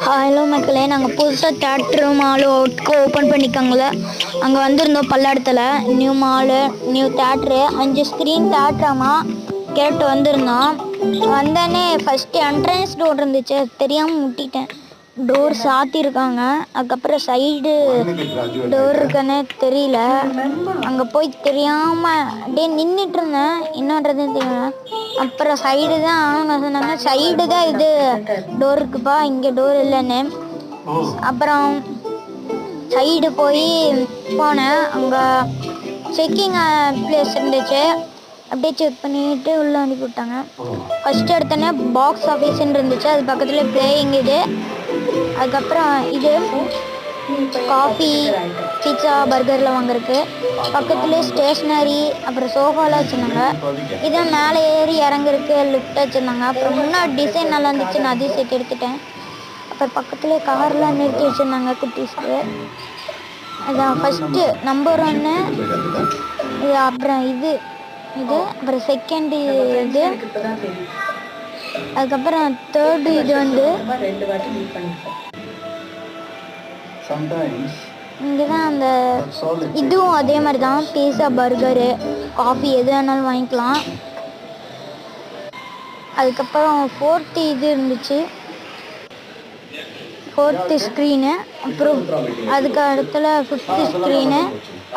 Hello மக்களே, நாங்கள் புதுசாக தேட்ரு மாலு ஓப்பன் பண்ணிக்காங்கள அங்கே வந்திருந்தோம். பல்லடத்தில் new mall, new theatre, 5 screen தேட்ராமா கேட்டு வந்திருந்தோம். வந்தோடனே ஃபஸ்ட்டு என்ட்ரன்ஸ் டோர் இருந்துச்சு, தெரியாமல் முட்டிட்டேன். டோர் சாத்தியிருக்காங்க. அதுக்கப்புறம் சைடு டோர் இருக்குன்னு தெரியல. அங்கே போய் தெரியாமல் அப்படியே நின்றுட்டு இருந்தேன், என்னன்றதுன்னு தெரியல. அப்புறம் சைடு தான் அவங்க சொன்னாங்க, சைடு தான் இது டோர் இருக்குப்பா, இங்கே டோர் இல்லைன்னு. அப்புறம் சைடு போய் போனேன். அங்கே செக்கிங் ப்ளேஸ் இருந்துச்சு, அப்படியே செக் பண்ணிட்டு உள்ளே அனுப்பி விட்டாங்க. ஃபஸ்ட்டு எடுத்தோன்னே பாக்ஸ் ஆஃபீஸ்ன்னு இருந்துச்சு, அது பக்கத்தில் பிளேயிங் இது. அதுக்கப்புறம் இது காஃபி, பீட்சா, பர்கர்லாம் வாங்குறதுக்கு. பக்கத்துலேயே ஸ்டேஷ்னரி, அப்புறம் சோஃபாலாம் வச்சுருந்தாங்க. இதை மேலே ஏறி இறங்குறதுக்கு லிஃப்ட் வச்சுருந்தாங்க. அப்புறம் முன்னாடி டிசைன் நல்லா இருந்துச்சு, நான் அதையும் சேர்த்து எடுத்துட்டேன். அப்புறம் பக்கத்துலேயே கார்லாம் நிறுத்தி வச்சுருந்தாங்க குட்டீஸ்க்கு. அதான் ஃபஸ்ட்டு நம்பர் 1 இது. அப்புறம் இது அப்புறம் செகண்டு இது. அதுக்கப்புறம் தேர்டு இது வந்து இங்கே தான் அந்த இதுவும் அதே மாதிரி தான், பீஸா, பர்கரு, காஃபி எது வேணாலும் வாங்கிக்கலாம். அதுக்கப்புறம் 4th இது இருந்துச்சு, 4th ஸ்க்ரீனு. அப்புறம் அதுக்கு இடத்துல 5th ஸ்க்ரீனு.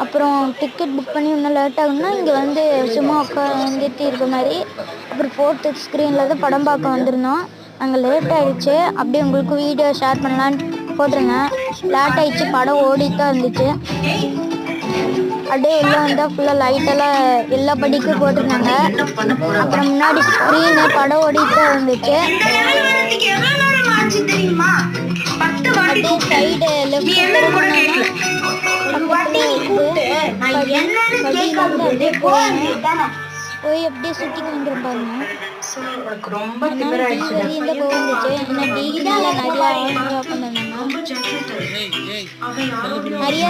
அப்புறம் டிக்கெட் புக் பண்ணி இன்னும் லேட் ஆகுன்னா இங்கே வந்து சும்மா உட்காந்துட்டு இருக்க மாதிரி. அப்புறம் 4th ஸ்க்ரீனில் தான் படம் பார்க்க வந்திருந்தோம். நாங்கள் லேட் ஆகிடுச்சு, அப்படியே உங்களுக்கு வீடியோ ஷேர் பண்ணலான்னு போட்டிருந்தேன். லேட் ஆகிடுச்சு, படம் ஓடிட்டு தான் இருந்துச்சு. அப்படியே உள்ளே வந்தால் ஃபுல்லாக லைட்டெல்லாம் எல்லா படிக்கும் போட்டிருந்தாங்க. அப்புறம் முன்னாடி ஸ்க்ரீனு படம் ஓடிட்டு தான் இருந்துச்சு. அப்படியே சைடு லெஃப்ட் போய் அப்படியே சுற்றி வந்துடும் பாருங்க. வெளியில் போவந்துச்சு, ஏன்னா டிகிரியில் நிறையா நிறையா